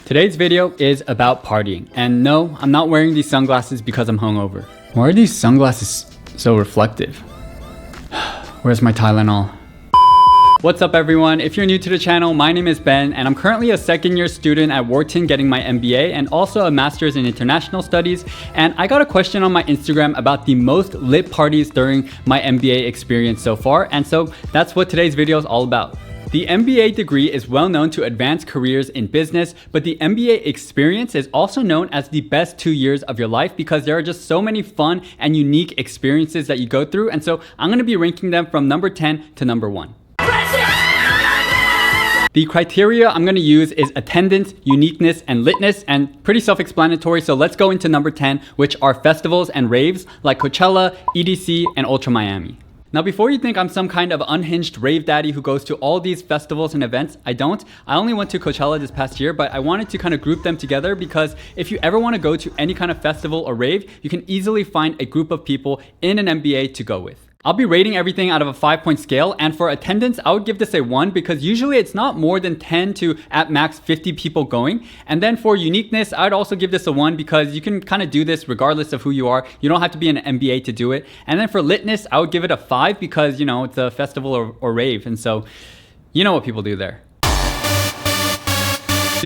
Today's video is about partying. And no, I'm not wearing these sunglasses because I'm hungover. Why are these sunglasses so reflective? Where's my Tylenol? What's up everyone? If you're new to the channel, my name is Ben and I'm currently a second year student at Wharton getting my MBA and also a master's in international studies. And I got a question on my Instagram about the most lit parties during my MBA experience so far. And so that's what today's video is all about. The MBA degree is well known to advance careers in business, but the MBA experience is also known as the best 2 years of your life because there are just so many fun and unique experiences that you go through. And so I'm going to be ranking them from number 10 to number 1. The criteria I'm going to use is attendance, uniqueness, and litness, and pretty self-explanatory. So let's go into number 10, which are festivals and raves like Coachella, EDC, and Ultra Miami. Now, before you think I'm some kind of unhinged rave daddy who goes to all these festivals and events, I don't. I only went to Coachella this past year, but I wanted to kind of group them together because if you ever want to go to any kind of festival or rave, you can easily find a group of people in an MBA to go with. I'll be rating everything out of a 5-point scale, and for attendance, I would give this a 1 because usually it's not more than 10 to at max 50 people going. And then for uniqueness, I'd also give this a 1 because you can kind of do this regardless of who you are. You don't have to be an MBA to do it. And then for litness, I would give it a 5 because, you know, it's a festival or rave. And so you know what people do there.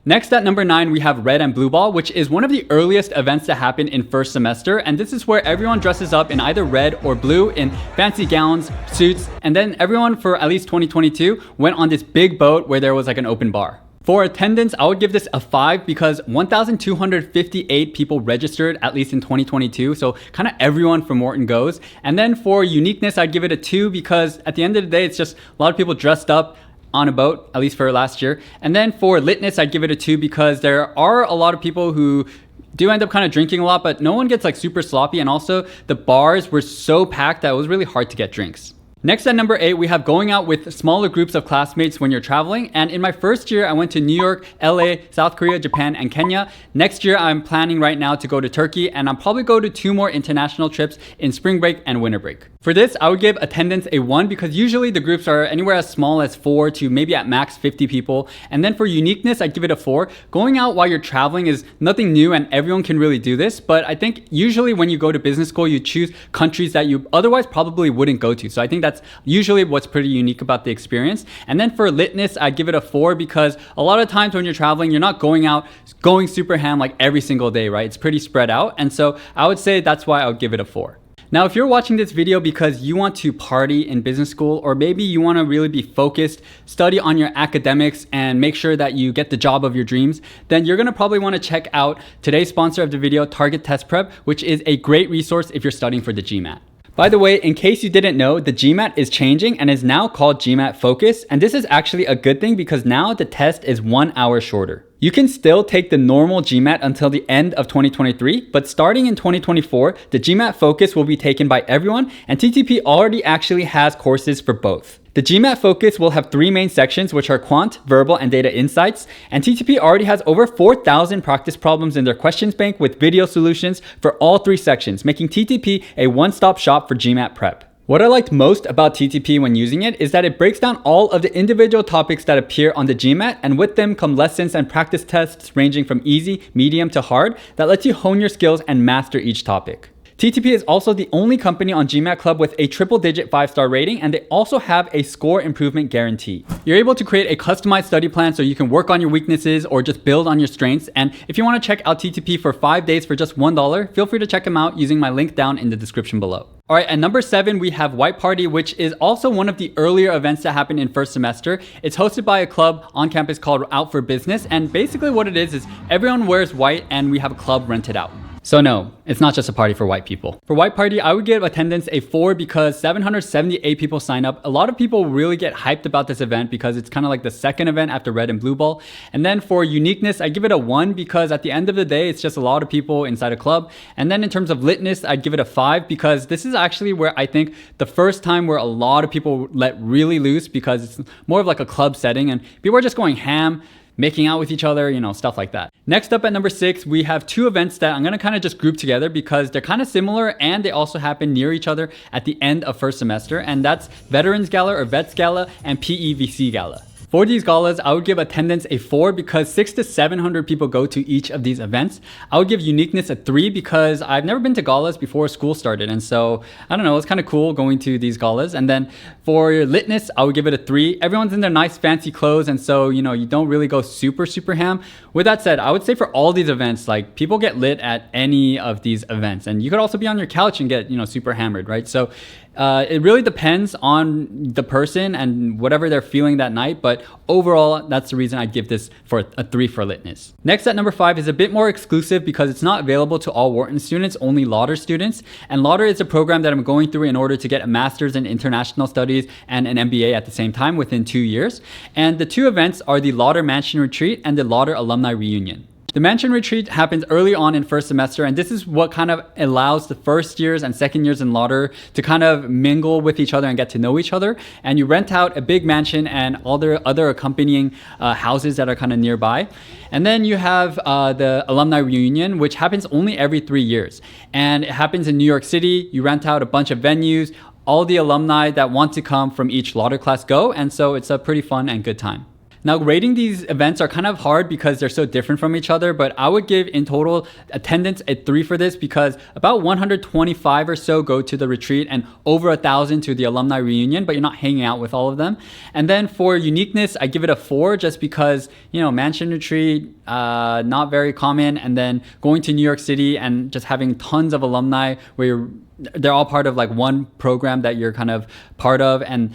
Next at number 9, we have Red and Blue Ball, which is one of the earliest events to happen in first semester. And this is where everyone dresses up in either red or blue in fancy gowns, suits. And then everyone for at least 2022 went on this big boat where there was like an open bar. For attendance, I would give this a 5 because 1,258 people registered, at least in 2022. So kind of everyone from Wharton goes. And then for uniqueness, I'd give it a 2 because at the end of the day, it's just a lot of people dressed up on a boat, at least for last year. And then for litness, I'd give it a 2 because there are a lot of people who do end up kind of drinking a lot, but no one gets like super sloppy. And also the bars were so packed that it was really hard to get drinks. Next at number 8, we have going out with smaller groups of classmates when you're traveling. And in my first year, I went to New York, LA, South Korea, Japan, and Kenya. Next year, I'm planning right now to go to Turkey, and I'll probably go to 2 more international trips in spring break and winter break. For this, I would give attendance a 1 because usually the groups are anywhere as small as 4 to maybe at max 50 people. And then for uniqueness, I'd give it a 4. Going out while you're traveling is nothing new and everyone can really do this. But I think usually when you go to business school, you choose countries that you otherwise probably wouldn't go to. So I think that's usually what's pretty unique about the experience. And then for litness, I'd give it a 4 because a lot of times when you're traveling, you're not going out, going super ham like every single day, right? It's pretty spread out. And so I would say that's why I would give it a 4. Now, if you're watching this video because you want to party in business school, or maybe you want to really be focused, study on your academics and make sure that you get the job of your dreams, then you're going to probably want to check out today's sponsor of the video, Target Test Prep, which is a great resource if you're studying for the GMAT. By the way, in case you didn't know, the GMAT is changing and is now called GMAT Focus. And this is actually a good thing because now the test is 1 hour shorter. You can still take the normal GMAT until the end of 2023, but starting in 2024, the GMAT Focus will be taken by everyone, and TTP already actually has courses for both. The GMAT Focus will have 3 main sections, which are quant, verbal, and data insights. And TTP already has over 4,000 practice problems in their questions bank with video solutions for all 3 sections, making TTP a one-stop shop for GMAT prep. What I liked most about TTP when using it is that it breaks down all of the individual topics that appear on the GMAT, and with them come lessons and practice tests ranging from easy, medium, to hard that lets you hone your skills and master each topic. TTP is also the only company on GMAT Club with a triple-digit 5-star rating, and they also have a score improvement guarantee. You're able to create a customized study plan so you can work on your weaknesses or just build on your strengths. And if you want to check out TTP for 5 days for just $1, feel free to check them out using my link down in the description below. All right, at number 7, we have White Party, which is also one of the earlier events that happen in first semester. It's hosted by a club on campus called Out for Business. And basically what it is everyone wears white and we have a club rented out. So no, it's not just a party for white people. For White Party, I would give attendance a 4 because 778 people sign up. A lot of people really get hyped about this event because it's kind of like the second event after Red and Blue Ball. And then for uniqueness, I give it a 1 because at the end of the day, it's just a lot of people inside a club. And then in terms of litness, I'd give it a 5 because this is actually where I think the first time where a lot of people let really loose because it's more of like a club setting and people are just going ham, making out with each other, you know, stuff like that. Next up at number 6, we have 2 events that I'm going to kind of just group together because they're kind of similar and they also happen near each other at the end of first semester. And that's Veterans Gala or Vets Gala and PEVC Gala. For these galas, I would give attendance a 4 because 600 to 700 people go to each of these events. I would give uniqueness a 3 because I've never been to galas before school started. And so, I don't know, it's kind of cool going to these galas. And then for litness, I would give it a 3. Everyone's in their nice fancy clothes. And so, you know, you don't really go super ham. With that said, I would say for all these events, like people get lit at any of these events. And you could also be on your couch and get, you know, super hammered, right? So it really depends on the person and whatever they're feeling that night, but overall, that's the reason I'd give this for a 3 for litness. Next at number 5 is a bit more exclusive because it's not available to all Wharton students, only Lauder students. And Lauder is a program that I'm going through in order to get a master's in international studies and an MBA at the same time within 2 years. And the 2 events are the Lauder Mansion Retreat and the Lauder Alumni Reunion. The Mansion Retreat happens early on in first semester, and this is what kind of allows the first years and second years in Lauder to kind of mingle with each other and get to know each other. And you rent out a big mansion and all the other accompanying houses that are kind of nearby. And then you have the Alumni Reunion, which happens only every 3 years. And it happens in New York City. You rent out a bunch of venues. All the alumni that want to come from each Lauder class go, and so it's a pretty fun and good time. Now, rating these events are kind of hard because they're so different from each other, but I would give in total attendance a 3 for this because about 125 or so go to the retreat and over 1,000 to the alumni reunion, but you're not hanging out with all of them. And then for uniqueness, I give it a 4 just because, you know, mansion retreat, not very common. And then going to New York City and just having tons of alumni where they're all part of like one program that you're kind of part of, and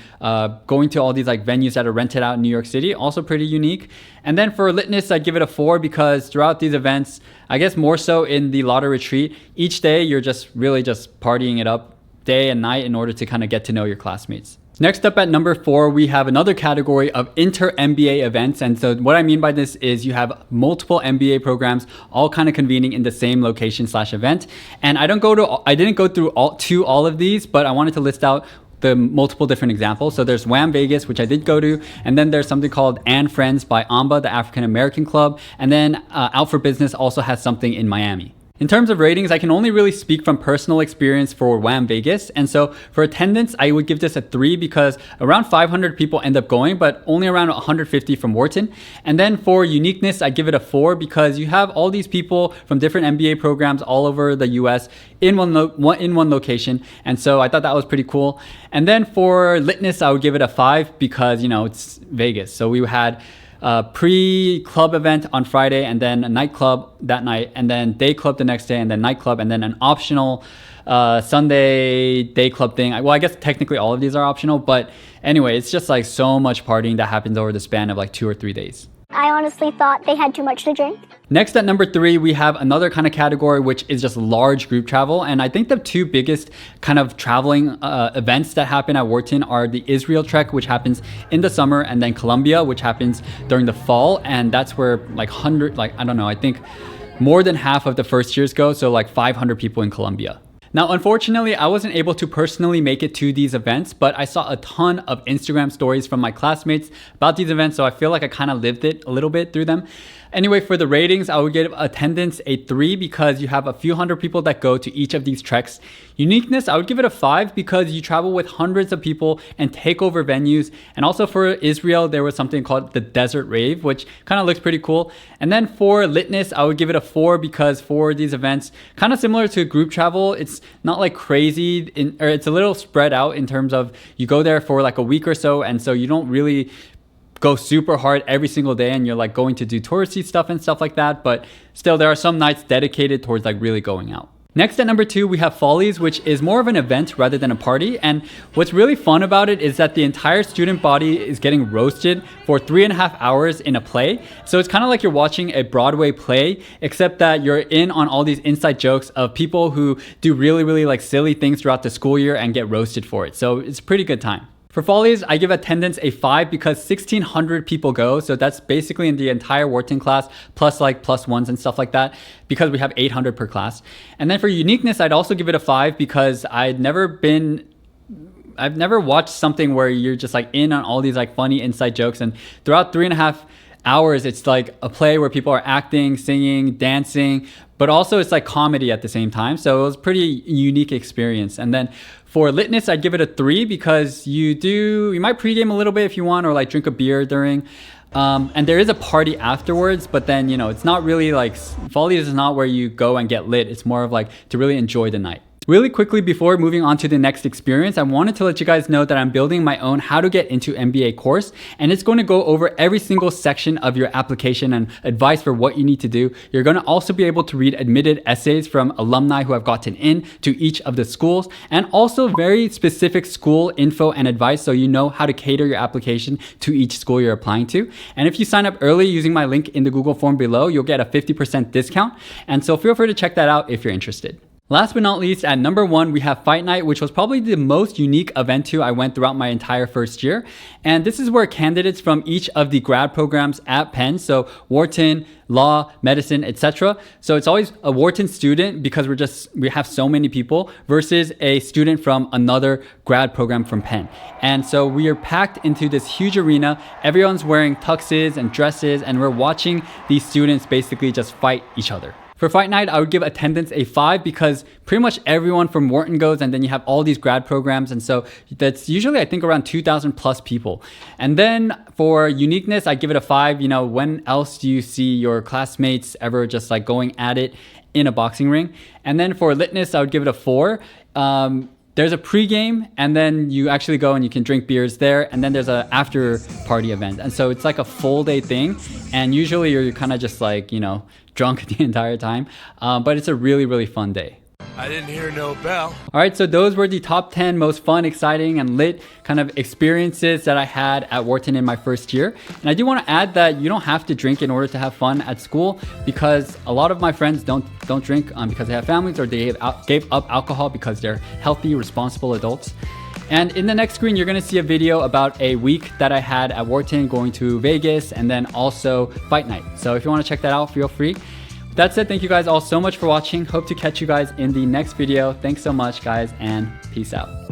going to all these like venues that are rented out in New York City, also pretty unique. And then for litness, I'd give it a 4 because throughout these events, I guess more so in the Lauder retreat, each day you're just really just partying it up day and night in order to kind of get to know your classmates. Next up at number 4, we have another category of inter-MBA events. And so what I mean by this is you have multiple MBA programs all kind of convening in the same location/event. And I didn't go through all of these, but I wanted to list out the multiple different examples. So there's WAM Vegas, which I did go to, and then there's something called And Friends by AMBA, the African American Club, and then Out for Business also has something in Miami. In terms of ratings, I can only really speak from personal experience for WAM Vegas. And so for attendance, I would give this a 3 because around 500 people end up going, but only around 150 from Wharton. And then for uniqueness, I give it a 4 because you have all these people from different MBA programs all over the US in one location. And so I thought that was pretty cool. And then for litness, I would give it a 5 because, you know, it's Vegas. So we had a pre-club event on Friday, and then a nightclub that night, and then day club the next day, and then nightclub, and then an optional Sunday day club thing. Well, I guess technically all of these are optional, but anyway, it's just like so much partying that happens over the span of like 2 or 3 days. I honestly thought they had too much to drink. Next at number 3, we have another kind of category, which is just large group travel. And I think the 2 biggest kind of traveling events that happen at Wharton are the Israel Trek, which happens in the summer, and then Colombia, which happens during the fall. And that's where like I think more than half of the first years go. So like 500 people in Colombia. Now, unfortunately, I wasn't able to personally make it to these events, but I saw a ton of Instagram stories from my classmates about these events, so I feel like I kind of lived it a little bit through them. Anyway, for the ratings, I would give attendance a 3 because you have a few hundred people that go to each of these treks. Uniqueness, I would give it a 5 because you travel with hundreds of people and take over venues. And also for Israel, there was something called the Desert Rave, which kind of looks pretty cool. And then for litness, I would give it a 4 because for these events, kind of similar to group travel, it's not like crazy, or it's a little spread out in terms of you go there for like a week or so, and so you don't really go super hard every single day and you're like going to do touristy stuff and stuff like that, but still there are some nights dedicated towards like really going out. Next at number 2, we have Follies, which is more of an event rather than a party. And what's really fun about it is that the entire student body is getting roasted for 3.5 hours in a play. So it's kind of like you're watching a Broadway play, except that you're in on all these inside jokes of people who do really, really like silly things throughout the school year and get roasted for it. So it's a pretty good time. For Follies, I give attendance a 5 because 1,600 people go. So that's basically in the entire Wharton class, plus like plus ones and stuff like that, because we have 800 per class. And then for uniqueness, I'd also give it a 5 because I've never watched something where you're just like in on all these like funny inside jokes. And throughout 3.5 hours, it's like a play where people are acting, singing, dancing, but also it's like comedy at the same time. So it was a pretty unique experience. And then for litness, I'd give it a 3 because you might pregame a little bit if you want, or like drink a beer during. And there is a party afterwards, but then, it's not really like, Follies is not where you go and get lit. It's more of like to really enjoy the night. Really quickly before moving on to the next experience, I wanted to let you guys know that I'm building my own how to get into MBA course, and it's going to go over every single section of your application and advice for what you need to do. You're going to also be able to read admitted essays from alumni who have gotten in to each of the schools, and also very specific school info and advice so you know how to cater your application to each school you're applying to. And if you sign up early using my link in the Google form below, you'll get a 50% discount. And so feel free to check that out if you're interested. Last but not least, at number 1, we have Fight Night, which was probably the most unique event I went throughout my entire first year. And this is where candidates from each of the grad programs at Penn, so Wharton, law, medicine, etc. So it's always a Wharton student because we have so many people versus a student from another grad program from Penn. And so we are packed into this huge arena. Everyone's wearing tuxes and dresses, and we're watching these students basically just fight each other. For Fight Night, I would give attendance a 5 because pretty much everyone from Wharton goes, and then you have all these grad programs. And so that's usually, I think, around 2,000 plus people. And then for uniqueness, I give it a 5. When else do you see your classmates ever just like going at it in a boxing ring? And then for litness, I would give it a 4. There's a pregame, and then you actually go and you can drink beers there, and then there's an after party event. And so it's like a full day thing, and usually you're kind of just like, drunk the entire time, but it's a really, really fun day. I didn't hear no bell. All right, so those were the top 10 most fun, exciting, and lit kind of experiences that I had at Wharton in my first year. And I do want to add that you don't have to drink in order to have fun at school, because a lot of my friends don't drink because they have families, or they gave up alcohol because they're healthy, responsible adults. And in the next screen, you're going to see a video about a week that I had at Wharton going to Vegas, and then also Fight Night. So if you want to check that out, feel free. That said, thank you guys all so much for watching. Hope to catch you guys in the next video. Thanks so much, guys, and peace out.